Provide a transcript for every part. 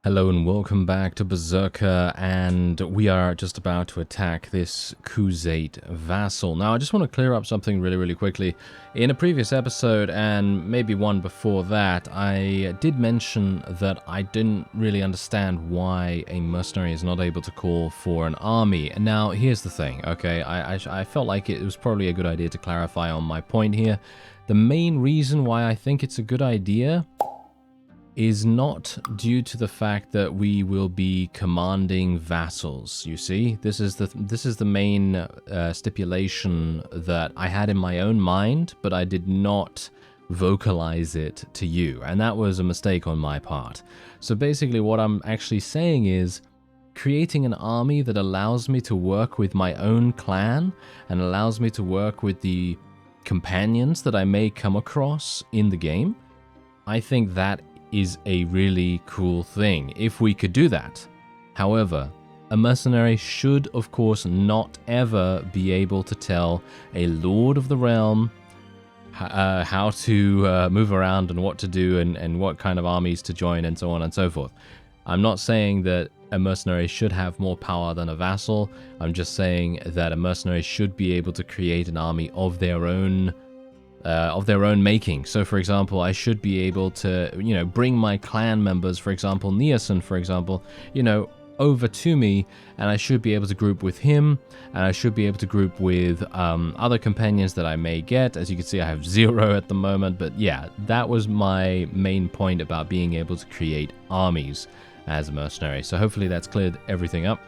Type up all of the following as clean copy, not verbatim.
Hello and welcome back to Berserker, and we are just about to attack this Crusade Vassal. Now, I just want to clear up something really quickly. In a previous episode, and maybe one before that, I did mention that I didn't really understand why a mercenary is not able to call for an army. And now, here's the thing, okay? I felt like it was probably a good idea to clarify on my point here. The main reason why I think it's a good idea is not due to the fact that we will be commanding vassals. You see, this is the main stipulation that I had in my own mind, but I did not vocalize it to you, and that was a mistake on my part. So basically what I'm actually saying is creating an army that allows me to work with my own clan and allows me to work with the companions that I may come across in the game. I think that is a really cool thing if we could do that. However, a mercenary should of course not ever be able to tell a lord of the realm how to move around and what to do and what kind of armies to join and so on and so forth. I'm not saying that a mercenary should have more power than a vassal. I'm just saying that a mercenary should be able to create an army of their own making. So for example, I should be able to, bring my clan members, for example, Neoson, for example, over to me, and I should be able to group with him, and I should be able to group with other companions that I may get. As you can see, I have 0 at the moment, but yeah, that was my main point about being able to create armies as a mercenary. So hopefully that's cleared everything up.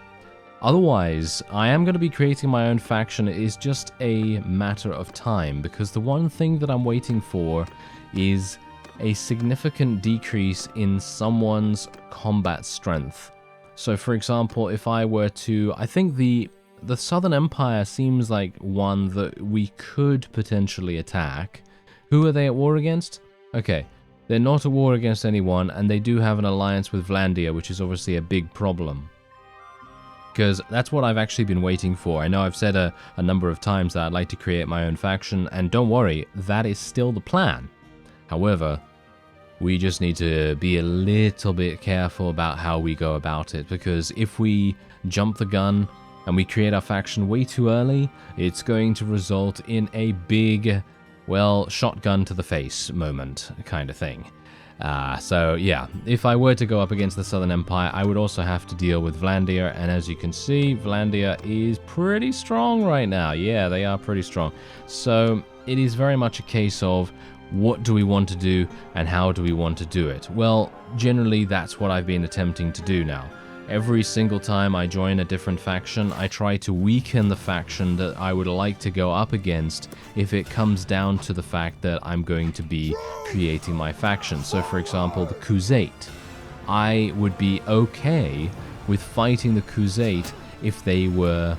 Otherwise, I am going to be creating my own faction. It is just a matter of time, because the one thing that I'm waiting for is a significant decrease in someone's combat strength. So for example, if I were to, I think the Southern Empire seems like one that we could potentially attack. Who are they at war against? Okay, they're not at war against anyone, and they do have an alliance with Vlandia, which is obviously a big problem, because that's what I've actually been waiting for. I know I've said a number of times that I'd like to create my own faction, and don't worry, that is still the plan. However, we just need to be a little bit careful about how we go about it, because if we jump the gun and we create our faction way too early, it's going to result in a big, well, shotgun to the face moment kind of thing. So yeah, if I were to go up against the Southern Empire, I would also have to deal with Vlandia, and as you can see, Vlandia is pretty strong right now. Yeah, they are pretty strong. So it is very much a case of what do we want to do and how do we want to do it? Well, generally that's what I've been attempting to do now. Every single time I join a different faction, I try to weaken the faction that I would like to go up against if it comes down to the fact that I'm going to be creating my faction. So for example, the Crusade. I would be okay with fighting the Crusade if they were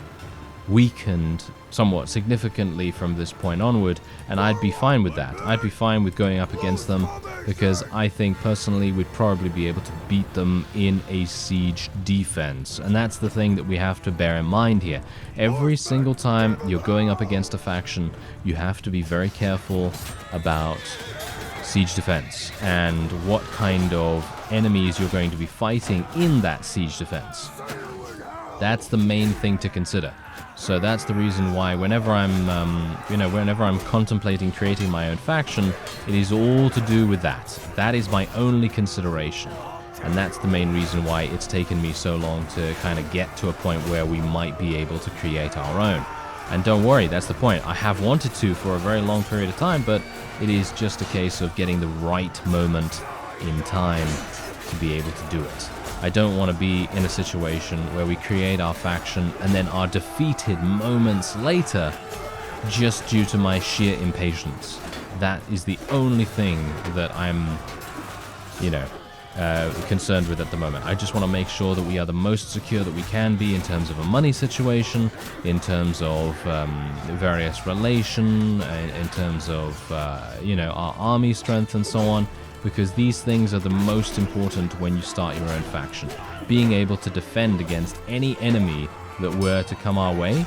weakened somewhat significantly from this point onward, and I'd be fine with that. I'd be fine with going up against them, because I think personally we'd probably be able to beat them in a siege defense. And that's the thing that we have to bear in mind here. Every single time you're going up against a faction, you have to be very careful about siege defense and what kind of enemies you're going to be fighting in that siege defense. That's the main thing to consider. So that's the reason why whenever I'm contemplating creating my own faction, it is all to do with that. That is my only consideration. And that's the main reason why it's taken me so long to kind of get to a point where we might be able to create our own. And don't worry, that's the point. I have wanted to for a very long period of time, but it is just a case of getting the right moment in time to be able to do it. I don't want to be in a situation where we create our faction and then are defeated moments later just due to my sheer impatience. That is the only thing that I'm, concerned with at the moment. I just want to make sure that we are the most secure that we can be in terms of a money situation, in terms of various relation, in terms of, our army strength and so on. Because these things are the most important when you start your own faction. Being able to defend against any enemy that were to come our way,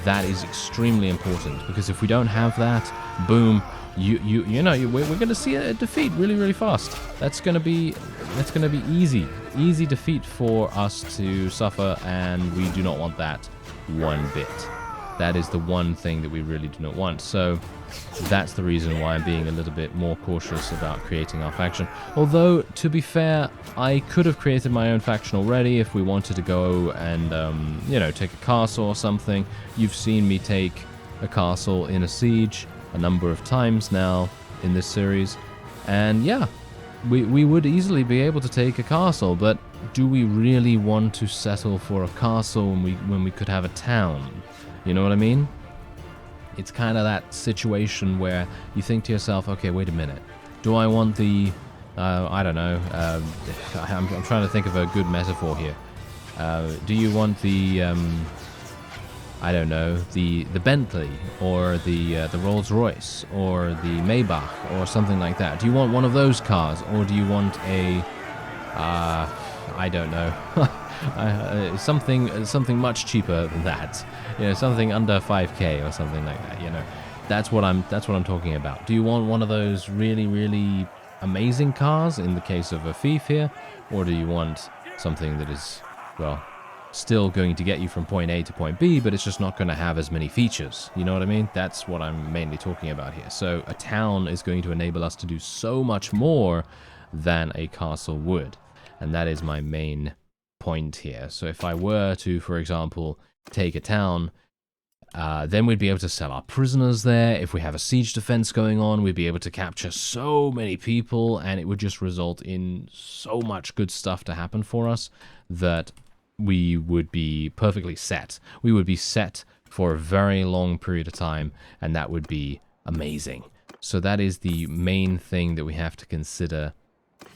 that is extremely important. Because if we don't have that, boom, we're going to see a defeat really, really fast. That's going to be easy defeat for us to suffer, and we do not want that one bit. That is the one thing that we really do not want. So that's the reason why I'm being a little bit more cautious about creating our faction. Although, to be fair, I could have created my own faction already if we wanted to go and, take a castle or something. You've seen me take a castle in a siege a number of times now in this series. And yeah, we would easily be able to take a castle, but do we really want to settle for a castle when we could have a town? You know what I mean? It's kind of that situation where you think to yourself, okay, wait a minute. Do I want the, I don't know, I'm trying to think of a good metaphor here. Do you want the, I don't know, the Bentley or the Rolls Royce or the Maybach or something like that? Do you want one of those cars, or do you want a, I don't know, something much cheaper than that? Something under 5k or something like that. That's what I'm talking about. Do you want one of those really, really amazing cars in the case of a thief here, or do you want something that is, well, still going to get you from point A to point B, but it's just not going to have as many features? You know what I mean? That's what I'm mainly talking about here. So a town is going to enable us to do so much more than a castle would, and that is my main point here. So if I were to, for example, take a town, then we'd be able to sell our prisoners there. If we have a siege defense going on, we'd be able to capture so many people, and it would just result in so much good stuff to happen for us that we would be perfectly set. We would be set for a very long period of time, and that would be amazing. So that is the main thing that we have to consider,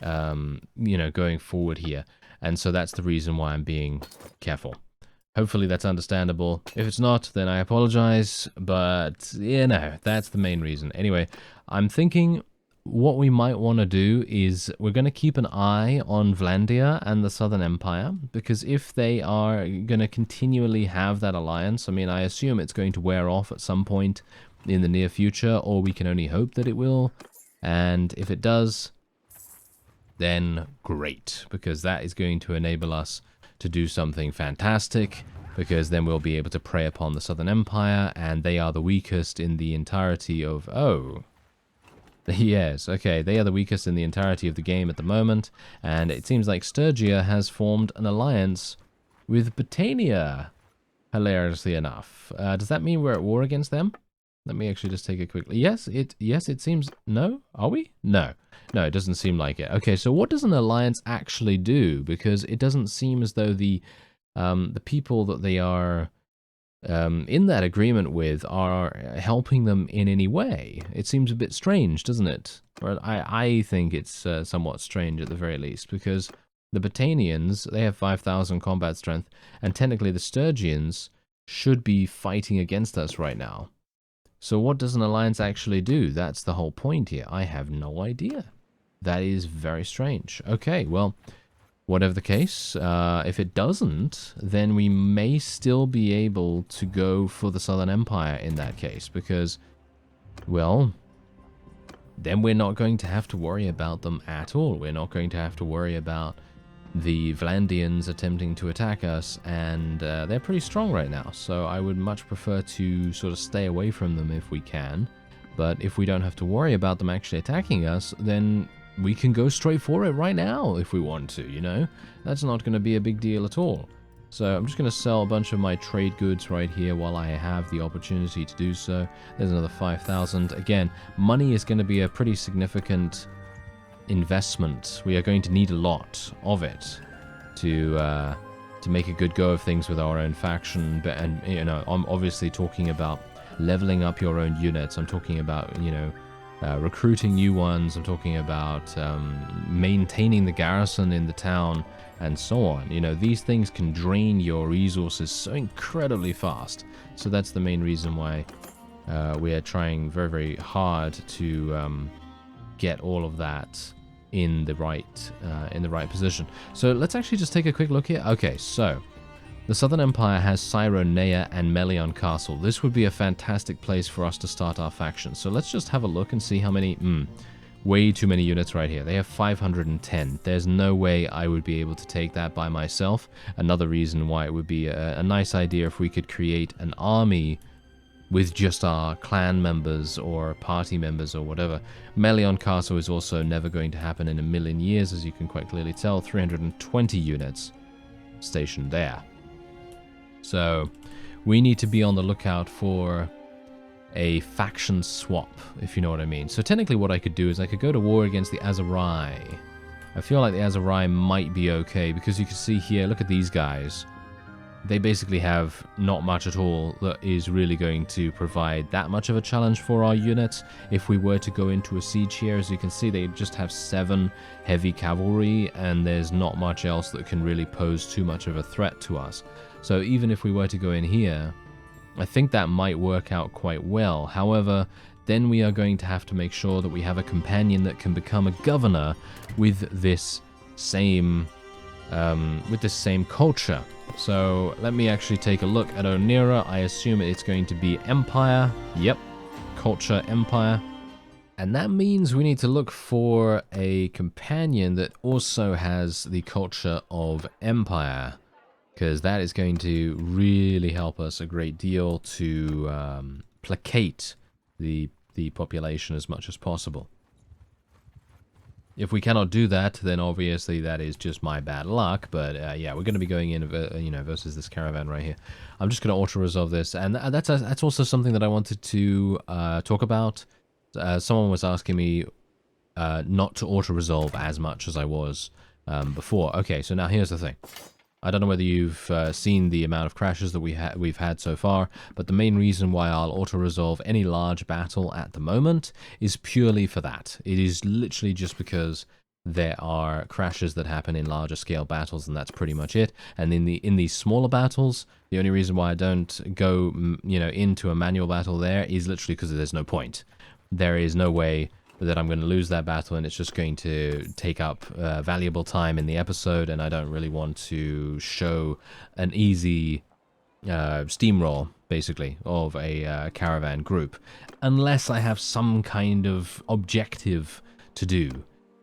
going forward here. And so that's the reason why I'm being careful. Hopefully that's understandable. If it's not, then I apologize, but, that's the main reason. Anyway, I'm thinking what we might want to do is we're going to keep an eye on Vlandia and the Southern Empire, because if they are going to continually have that alliance, I assume it's going to wear off at some point in the near future, or we can only hope that it will. And if it does, then great, because that is going to enable us to do something fantastic, because then we'll be able to prey upon the Southern Empire, and they are the weakest in the entirety of... Oh. Yes, okay, they are the weakest in the entirety of the game at the moment, and it seems like Sturgia has formed an alliance with Britannia, hilariously enough. Does that mean we're at war against them? Let me actually just take a quick... Yes, it seems... No? Are we? No. No, it doesn't seem like it. Okay, so what does an alliance actually do? Because it doesn't seem as though the people that they are in that agreement with are helping them in any way. It seems a bit strange, doesn't it? Or I think it's somewhat strange at the very least, because the Britannians, they have 5,000 combat strength, and technically the Sturgians should be fighting against us right now. So what does an alliance actually do? That's the whole point here. I have no idea. That is very strange. Okay, well, whatever the case, if it doesn't, then we may still be able to go for the Southern Empire in that case, because, well, then we're not going to have to worry about them at all. We're not going to have to worry about the Vlandians attempting to attack us, and they're pretty strong right now, so I would much prefer to sort of stay away from them if we can. But if we don't have to worry about them actually attacking us, then we can go straight for it right now if we want to, That's not going to be a big deal at all. So I'm just going to sell a bunch of my trade goods right here while I have the opportunity to do so. There's another 5,000. Again, money is going to be a pretty significant investment. We are going to need a lot of it to make a good go of things with our own faction. But, and I'm obviously talking about leveling up your own units. I'm talking about recruiting new ones. I'm talking about maintaining the garrison in the town, and so on. These things can drain your resources so incredibly fast. So that's the main reason why we are trying very, very hard to get all of that in the right position. So let's actually just take a quick look here. Okay, so The Southern Empire has Cyronea and Melion Castle. This would be a fantastic place for us to start our faction. So let's just have a look and see how many... way too many units right here. They have 510. There's no way I would be able to take that by myself. Another reason why it would be a nice idea if we could create an army with just our clan members or party members or whatever. Melion Castle is also never going to happen in a million years, as you can quite clearly tell. 320 units stationed there. So we need to be on the lookout for a faction swap, if you know what I mean. So technically what I could do is I could go to war against the Aserai. I feel like the Aserai might be okay, because you can see here, look at these guys. They basically have not much at all that is really going to provide that much of a challenge for our units. If we were to go into a siege here, as you can see, they just have 7 heavy cavalry, and there's not much else that can really pose too much of a threat to us. So even if we were to go in here, I think that might work out quite well. However, then we are going to have to make sure that we have a companion that can become a governor with this same culture. So let me actually take a look at Onira. I assume it's going to be Empire. Yep, culture Empire. And that means we need to look for a companion that also has the culture of Empire, because that is going to really help us a great deal to placate the population as much as possible. If we cannot do that, then obviously that is just my bad luck. But yeah, we're going to be going in, versus this caravan right here. I'm just going to auto-resolve this, and that's also something that I wanted to talk about. Someone was asking me not to auto-resolve as much as I was before. Okay, so now here's the thing. I don't know whether you've seen the amount of crashes that we've had so far, but the main reason why I'll auto-resolve any large battle at the moment is purely for that. It is literally just because there are crashes that happen in larger scale battles, and that's pretty much it. And in these smaller battles, the only reason why I don't go into a manual battle there is literally because there's no point. There is no way that I'm going to lose that battle, and it's just going to take up valuable time in the episode, and I don't really want to show an easy steamroll, basically, of a caravan group, unless I have some kind of objective to do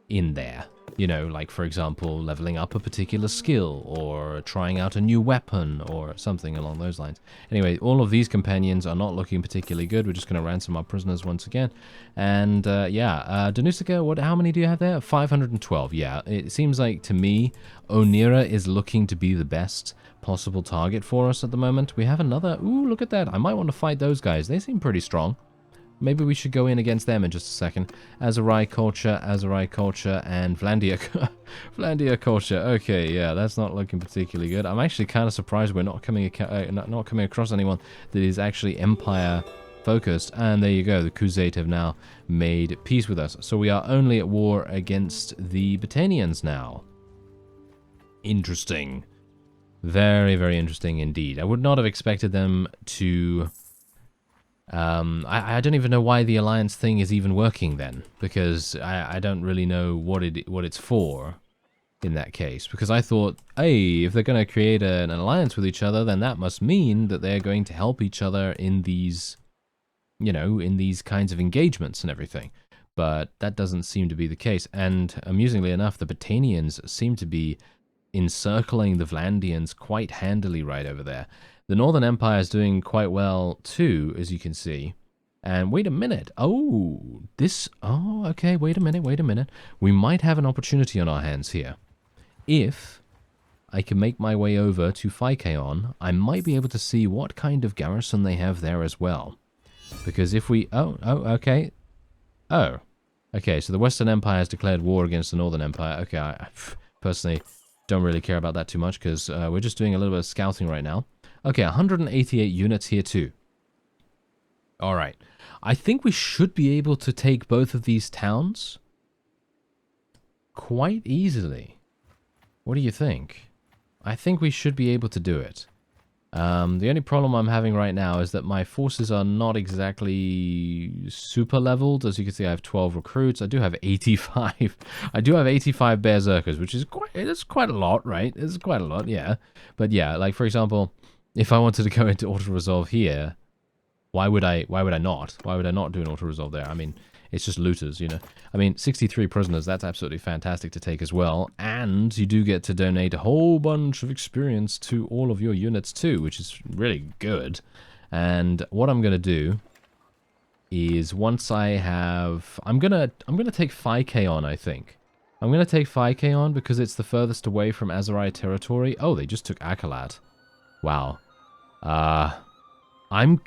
in there. You know, like, for example, leveling up a particular skill, or trying out a new weapon, or something along those lines. Anyway, all of these companions are not looking particularly good. We're just going to ransom our prisoners once again. And, yeah, Danusica, how many do you have there? 512, yeah. It seems like, to me, Onira is looking to be the best possible target for us at the moment. We have another... Ooh, look at that. I might want to fight those guys. They seem pretty strong. Maybe we should go in against them in just a second. Aserai culture, and Vlandia, Vlandia culture. Okay, yeah, that's not looking particularly good. I'm actually kind of surprised we're not coming across anyone that is actually Empire focused. And there you go, the Khuzait have now made peace with us. So we are only at war against the Batanians now. Interesting. Very, very interesting indeed. I would not have expected them to... I don't even know why the alliance thing is even working then, because I don't really know what it's for in that case, because I thought, hey, if they're going to create an alliance with each other, then that must mean that they're going to help each other in these, in these kinds of engagements and everything. But that doesn't seem to be the case, and amusingly enough, the Batanians seem to be encircling the Vlandians quite handily right over there. The Northern Empire is doing quite well too, as you can see. And wait a minute. Oh, okay, wait a minute. We might have an opportunity on our hands here. If I can make my way over to Phykeon, I might be able to see what kind of garrison they have there as well. Because if we... okay. Oh. Okay, so the Western Empire has declared war against the Northern Empire. Okay, I personally don't really care about that too much, because we're just doing a little bit of scouting right now. Okay, 188 units here too. Alright. I think we should be able to take both of these towns quite easily. What do you think? I think we should be able to do it. The only problem I'm having right now is that my forces are not exactly super leveled. As you can see, I have 12 recruits. I do have 85. I do have 85 Berserkers, which is it's quite a lot, right? It's quite a lot, yeah. But yeah, like for example, if I wanted to go into auto-resolve here, why would I not? Why would I not do an auto-resolve there? I mean, it's just looters, you know. I mean, 63 prisoners, that's absolutely fantastic to take as well. And you do get to donate a whole bunch of experience to all of your units too, which is really good. And what I'm going to do is once I have... I'm gonna take 5k on, I think. I'm going to take 5k on because it's the furthest away from Azerai territory. Oh, they just took Akalat. Wow. I'm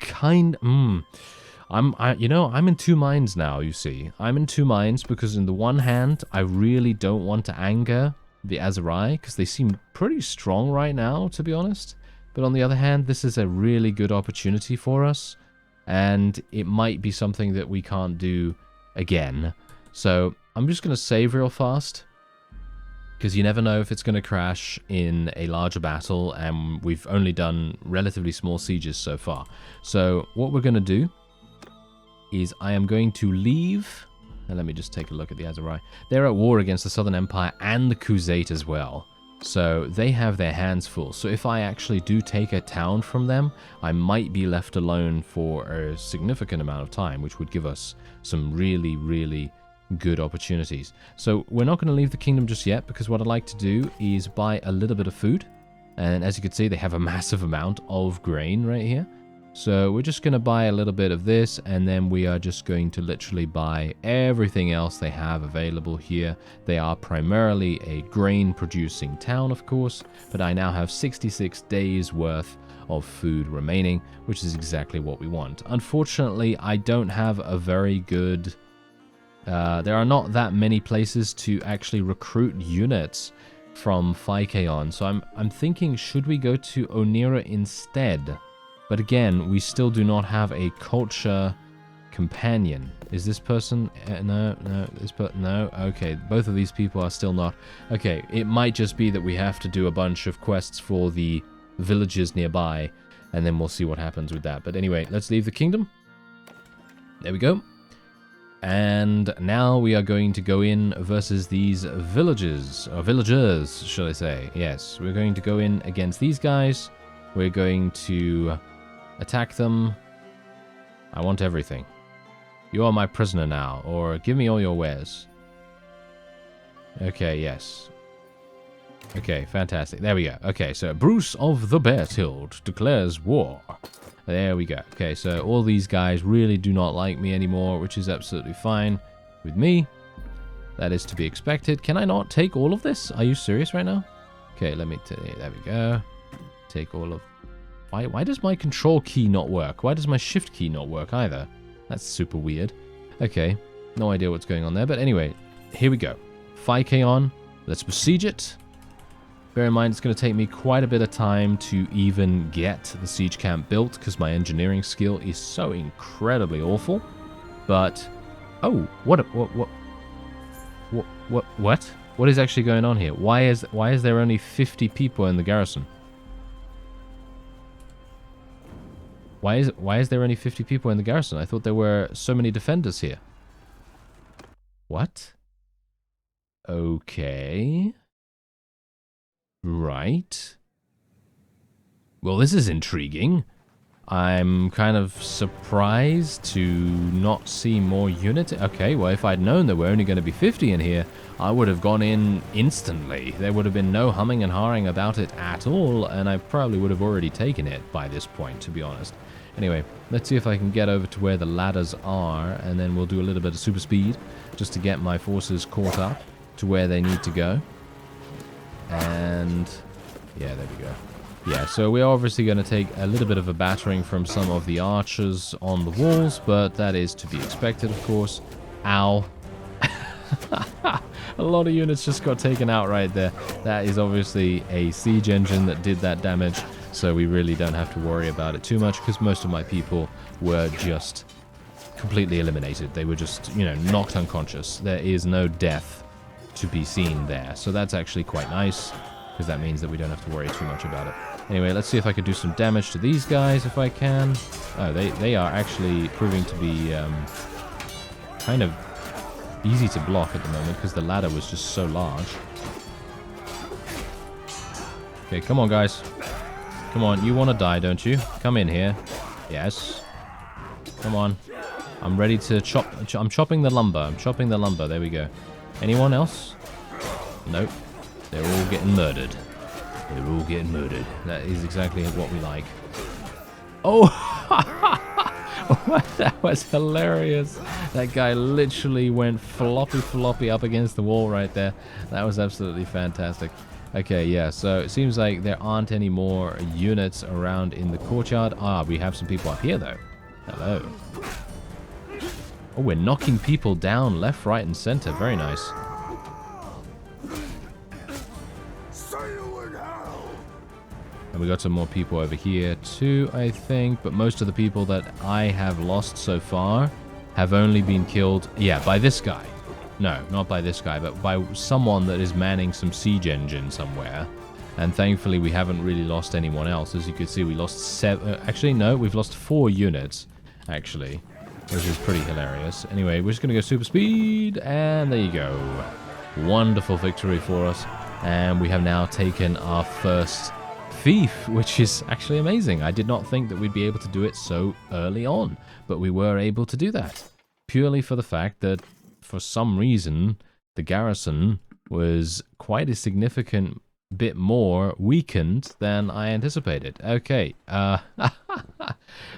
I'm in two minds now, you see. I'm in two minds because in the one hand, I really don't want to anger the Azerai because they seem pretty strong right now, to be honest. But on the other hand, this is a really good opportunity for us, and it might be something that we can't do again. So I'm just going to save real fast, because you never know if it's going to crash in a larger battle, and we've only done relatively small sieges so far. So what we're going to do is I am going to leave, and let me just take a look at the Azerai. They're at war against the Southern Empire and the Crusade as well. So they have their hands full. So if I actually do take a town from them, I might be left alone for a significant amount of time, which would give us some really, really good opportunities. So we're not going to leave the kingdom just yet, because what I'd like to do is buy a little bit of food. And as you can see, they have a massive amount of grain right here. So we're just going to buy a little bit of this, and then we are just going to literally buy everything else they have available here. They are primarily a grain-producing town, of course, but I now have 66 days worth of food remaining, which is exactly what we want. Unfortunately, I don't have a very good... there are not that many places to actually recruit units from 5k on, so I'm thinking, should we go to Onira instead? But again, we still do not have a culture companion. Is this person? No. Okay, both of these people are still not. Okay, it might just be that we have to do a bunch of quests for the villages nearby, and then we'll see what happens with that. But anyway, let's leave the kingdom. There we go. And now we are going to go in versus these villages, or villagers, shall I say. Yes, we're going to go in against these guys. We're going to attack them. I want everything. You are my prisoner now, or give me all your wares. Okay, yes. Okay, fantastic. There we go. Okay, so Bruce of the Beartild declares war. There we go. Okay, so all these guys really do not like me anymore, which is absolutely fine with me. That is to be expected. Can I not take all of this? Are you serious right now? Okay, let me... there we go. Take all of... Why does my control key not work? Why does my shift key not work either? That's super weird. Okay, no idea what's going on there. But anyway, here we go. 5k on. Let's besiege it. Bear in mind, it's going to take me quite a bit of time to even get the siege camp built, because my engineering skill is so incredibly awful. But, oh, what? What is actually going on here? Why is there only 50 people in the garrison? Why is there only 50 people in the garrison? I thought there were so many defenders here. What? Okay. Right. Well, this is intriguing. I'm kind of surprised to not see more units. Okay, well, if I'd known there were only going to be 50 in here, I would have gone in instantly. There would have been no humming and hawing about it at all, and I probably would have already taken it by this point, to be honest. Anyway, let's see if I can get over to where the ladders are, and then we'll do a little bit of super speed just to get my forces caught up to where they need to go. And yeah, there we go. Yeah, so we're obviously going to take a little bit of a battering from some of the archers on the walls, but that is to be expected, of course. Ow. A lot of units just got taken out right there. That is obviously a siege engine that did that damage, so we really don't have to worry about it too much, because most of my people were just completely eliminated. They were just, you know, knocked unconscious. There is no death to be seen there, so that's actually quite nice. because that means that we don't have to worry too much about it. Anyway, let's see if I could do some damage to these guys if I can. Oh, they are actually proving to be kind of easy to block at the moment because the ladder was just so large. Okay, come on, guys. Come on, you want to die, don't you? Come in here. Yes. Come on. I'm ready to chop. I'm chopping the lumber. I'm chopping the lumber. There we go. Anyone else? Nope. They're all getting murdered. They're all getting murdered. That is exactly what we like. Oh! That was hilarious. That guy literally went floppy up against the wall right there. That was absolutely fantastic. Okay, yeah, so it seems like there aren't any more units around in the courtyard. Ah, we have some people up here, though. Hello. Oh, we're knocking people down left, right, and center. Very nice. And we got some more people over here too, I think. But most of the people that I have lost so far have only been killed, yeah, by this guy. No, not by this guy, but by someone that is manning some siege engine somewhere. And thankfully, we haven't really lost anyone else. As you can see, we lost 7... actually, no, we've lost 4 units, actually. Which is pretty hilarious. Anyway, we're just going to go super speed. And there you go. Wonderful victory for us. And we have now taken our first thief, which is actually amazing. I did not think that we'd be able to do it so early on. But we were able to do that. Purely for the fact that, for some reason, the garrison was quite a significant bit more weakened than I anticipated. Okay,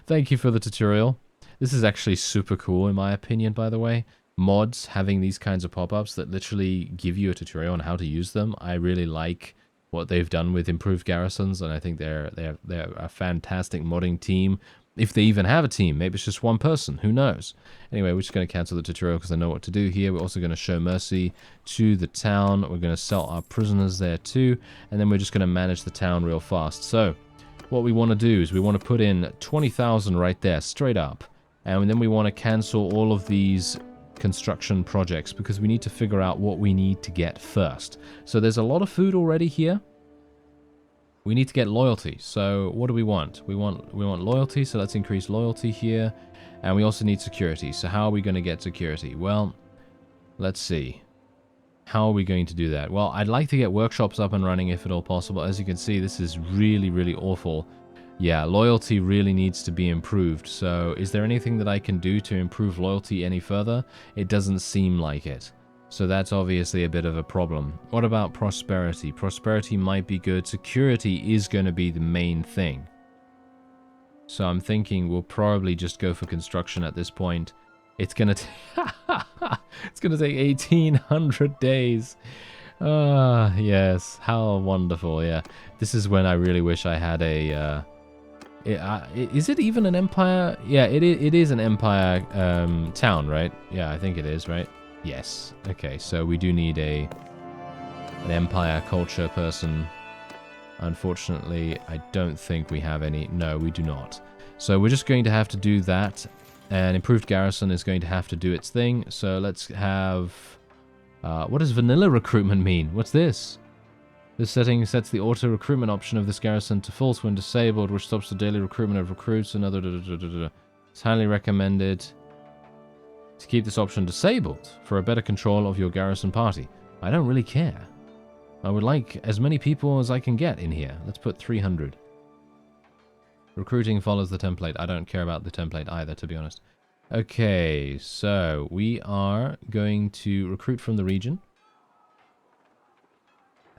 thank you for the tutorial. This is actually super cool in my opinion, by the way. Mods having these kinds of pop-ups that literally give you a tutorial on how to use them. I really like what they've done with improved garrisons, and I think they're a fantastic modding team. If they even have a team, maybe it's just one person, who knows? Anyway, we're just going to cancel the tutorial because I know what to do here. We're also going to show mercy to the town. We're going to sell our prisoners there too, and then we're just going to manage the town real fast. So, what we want to do is we want to put in 20,000 right there, straight up. And then we want to cancel all of these construction projects because we need to figure out what we need to get first. So there's a lot of food already here. We need to get loyalty. So what do we want? We want loyalty, so let's increase loyalty here. And we also need security. So how are we going to get security? Well, let's see. How are we going to do that? Well, I'd like to get workshops up and running if at all possible. As you can see, this is really, really awful. Yeah, loyalty really needs to be improved. So is there anything that I can do to improve loyalty any further? It doesn't seem like it. So that's obviously a bit of a problem. What about prosperity? Prosperity might be good. Security is going to be the main thing. So I'm thinking we'll probably just go for construction at this point. It's going to it's going to take 1,800 days. Ah, yes. How wonderful, yeah. This is when I really wish I had a... is it even an empire? Yeah, it is an empire town, right? Yeah, I think it is, right? Yes. Okay, so we do need an empire culture person. Unfortunately, I don't think we have any. No, we do not. So we're just going to have to do that. And improved garrison is going to have to do its thing. So let's have... what does vanilla recruitment mean? What's this? This setting sets the auto recruitment option of this garrison to false when disabled, which stops the daily recruitment of recruits and other... It's highly recommended to keep this option disabled for a better control of your garrison party. I don't really care. I would like as many people as I can get in here. Let's put 300. Recruiting follows the template. I don't care about the template either, to be honest. Okay, so we are going to recruit from the region.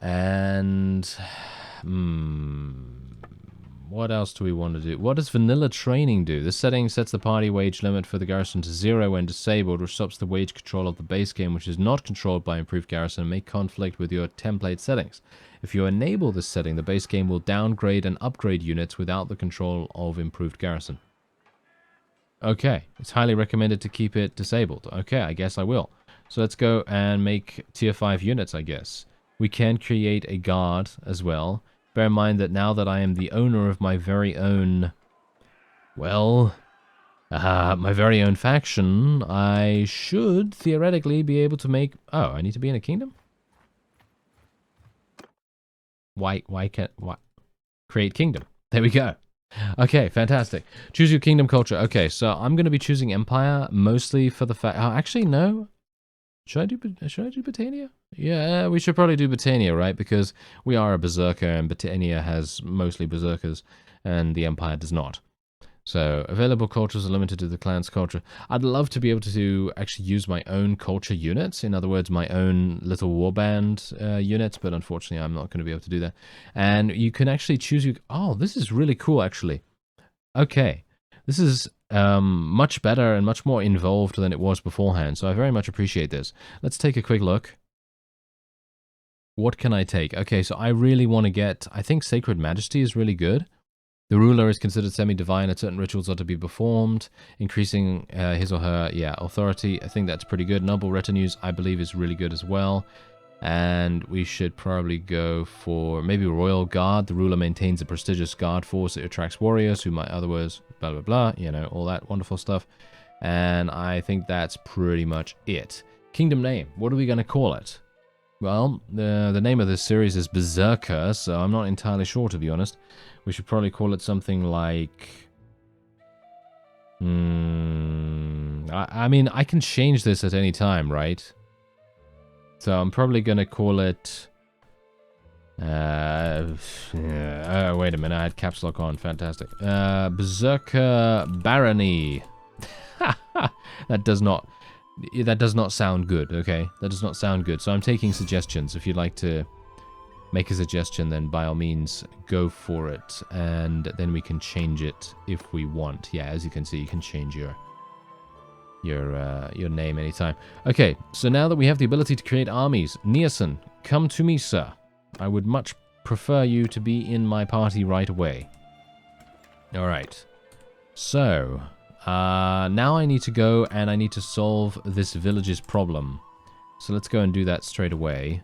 And... what else do we want to do? What does vanilla training do? This setting sets the party wage limit for the garrison to 0 when disabled, which stops the wage control of the base game, which is not controlled by improved garrison and may conflict with your template settings. If you enable this setting, the base game will downgrade and upgrade units without the control of improved garrison. Okay, it's highly recommended to keep it disabled. Okay, I guess I will. So let's go and make tier 5 units, I guess. We can create a guard as well. Bear in mind that now that I am the owner of my very own, well, my very own faction, I should theoretically be able to make... Oh, I need to be in a kingdom? Why? Create kingdom. There we go. Okay, fantastic. Choose your kingdom culture. Okay, so I'm going to be choosing Empire mostly for the fact... Oh, actually, no. Should I do Britannia? Yeah, we should probably do Britannia, right? Because we are a Berserker, and Britannia has mostly Berserkers, and the Empire does not. So, available cultures are limited to the clan's culture. I'd love to be able to actually use my own culture units. In other words, my own little warband units, but unfortunately I'm not going to be able to do that. And you can actually choose... Oh, this is really cool, actually. Okay. This is much better and much more involved than it was beforehand, so I very much appreciate this. Let's take a quick look. What can I take? Okay, so I really want to get... I think Sacred Majesty is really good. The ruler is considered semi-divine, and certain rituals are to be performed, increasing his or her, authority. I think that's pretty good. Noble retinues, I believe, is really good as well. And we should probably go for maybe Royal Guard. The ruler maintains a prestigious guard force. It attracts warriors who might otherwise, blah, blah, blah, you know, all that wonderful stuff. And I think that's pretty much it. Kingdom name, what are we going to call it? Well, the name of this series is Berserker, so I'm not entirely sure, to be honest. We should probably call it something like... I mean, I can change this at any time, right? So I'm probably going to call it... wait a minute, I had caps lock on. Fantastic. Berserker Barony. That does not sound good, okay? That does not sound good. So I'm taking suggestions. If you'd like to make a suggestion, then by all means go for it, and then we can change it if we want. Yeah, as you can see, you can change your name anytime. Okay, so now that we have the ability to create armies, Nielsen, come to me, sir. I would much prefer you to be in my party right away. All right. So now I need to go and I need to solve this village's problem. So let's go and do that straight away.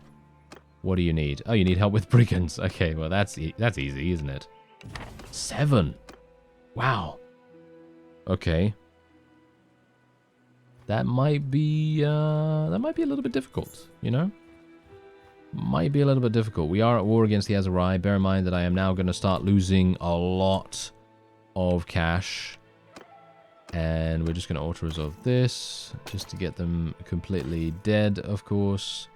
What do you need? Oh, you need help with brigands. Okay, well that's easy, isn't it? 7. Wow. Okay. That might be a little bit difficult, you know? Might be a little bit difficult. We are at war against the Azerai. Bear in mind that I am now going to start losing a lot of cash. And we're just going to auto-resolve this, just to get them completely dead, of course.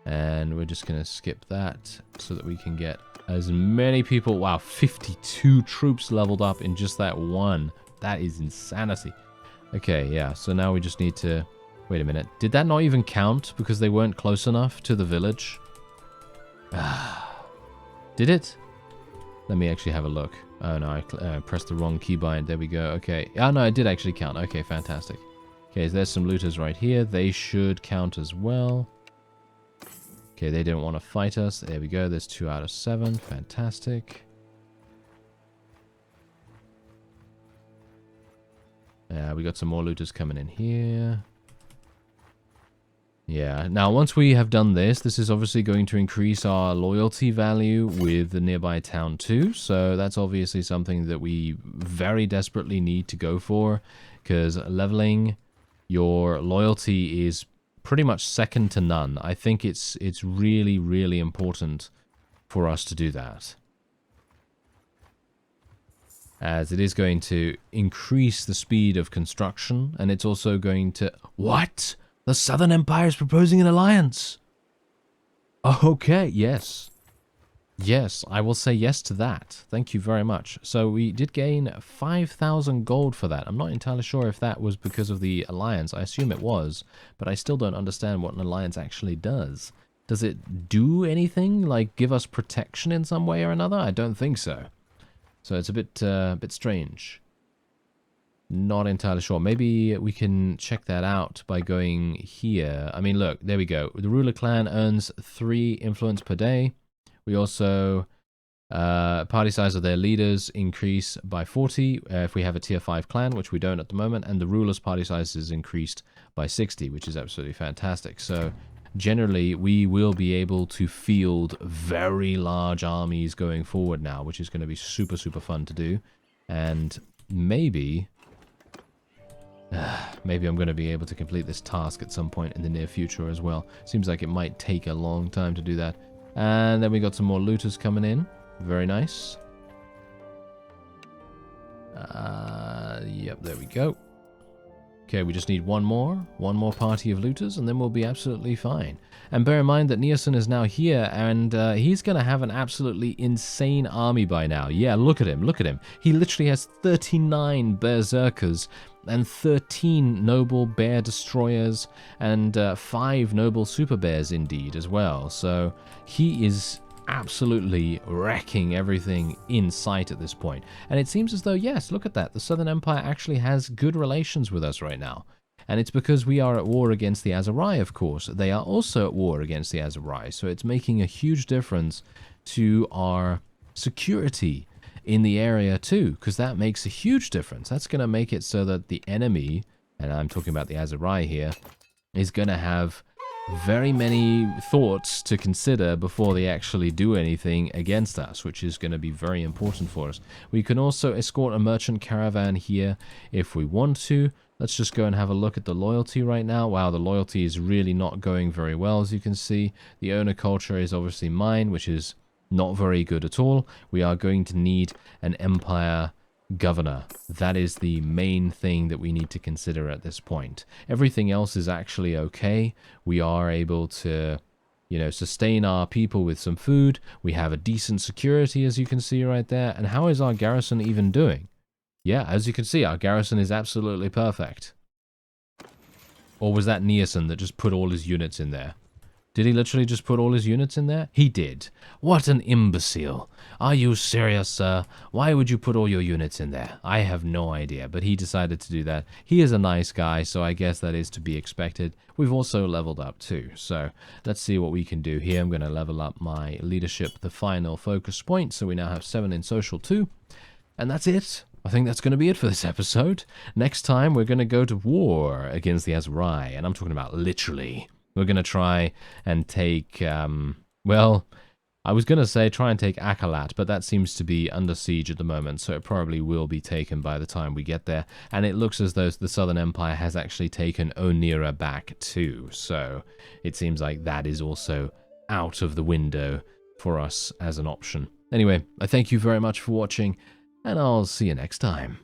And we're just going to skip that, so that we can get as many people... Wow, 52 troops leveled up in just that one. That is insanity. Okay, yeah, so now we just need to... Wait a minute. Did that not even count because they weren't close enough to the village? Did it? Let me actually have a look. Oh no, I pressed the wrong keybind. There we go. Okay. Oh no, it did actually count. Okay, fantastic. Okay, so there's some looters right here. They should count as well. Okay, they didn't want to fight us. There we go. There's 2 out of 7. Fantastic. We got some more looters coming in here. Yeah, now once we have done this is obviously going to increase our loyalty value with the nearby town too. So that's obviously something that we very desperately need to go for, because leveling your loyalty is pretty much second to none. I think it's really, really important for us to do that, as it is going to increase the speed of construction, and it's also going to... What? The Southern Empire is proposing an alliance. Okay, yes. Yes, I will say yes to that. Thank you very much. So we did gain 5,000 gold for that. I'm not entirely sure if that was because of the alliance. I assume it was, but I still don't understand what an alliance actually does. Does it do anything, like give us protection in some way or another? I don't think so. So it's a bit strange. Not entirely sure. Maybe we can check that out by going here. I mean, look, there we go. The ruler clan earns 3 influence per day. We also, party size of their leaders increase by 40 if we have a tier 5 clan, which we don't at the moment. And the ruler's party size is increased by 60, which is absolutely fantastic. So generally, we will be able to field very large armies going forward now, which is going to be super, super fun to do. And maybe... maybe I'm going to be able to complete this task at some point in the near future as well. Seems like it might take a long time to do that. And then we got some more looters coming in. Very nice. Yep, there we go. Okay, we just need one more party of looters, and then we'll be absolutely fine. And bear in mind that Nielsen is now here, and he's going to have an absolutely insane army by now. Yeah, look at him, look at him. He literally has 39 Berserkers, and 13 noble bear destroyers, and 5 noble super bears indeed as well. So he is absolutely wrecking everything in sight at this point. And it seems as though, yes, look at that, the Southern Empire actually has good relations with us right now. And it's because we are at war against the Aserai, of course. They are also at war against the Aserai, so it's making a huge difference to our security in the area too, because that makes a huge difference. That's going to make it so that the enemy, and I'm talking about the Aserai here, is going to have very many thoughts to consider before they actually do anything against us, which is going to be very important for us. We can also escort a merchant caravan here if we want to. Let's just go and have a look at the loyalty right now. Wow, the loyalty is really not going very well, as you can see. The owner culture is obviously mine, which is not very good at all. We are going to need an empire governor. That is the main thing that we need to consider at this point. Everything else is actually okay. We are able to, you know, sustain our people with some food. We have a decent security, as you can see right there. And how is our garrison even doing? Yeah, as you can see, our garrison is absolutely perfect. Or was that Nielsen that just put all his units in there? Did he literally just put all his units in there? He did. What an imbecile. Are you serious, sir? Why would you put all your units in there? I have no idea, but he decided to do that. He is a nice guy, so I guess that is to be expected. We've also leveled up too, so let's see what we can do here. I'm going to level up my leadership, the final focus point, so we now have 7 in social too. And that's it. I think that's going to be it for this episode. Next time, we're going to go to war against the Aserai, and I'm talking about literally. We're going to try and take, well, I was going to say try and take Akalat, but that seems to be under siege at the moment, so it probably will be taken by the time we get there. And it looks as though the Southern Empire has actually taken Onira back too, so it seems like that is also out of the window for us as an option. Anyway, I thank you very much for watching, and I'll see you next time.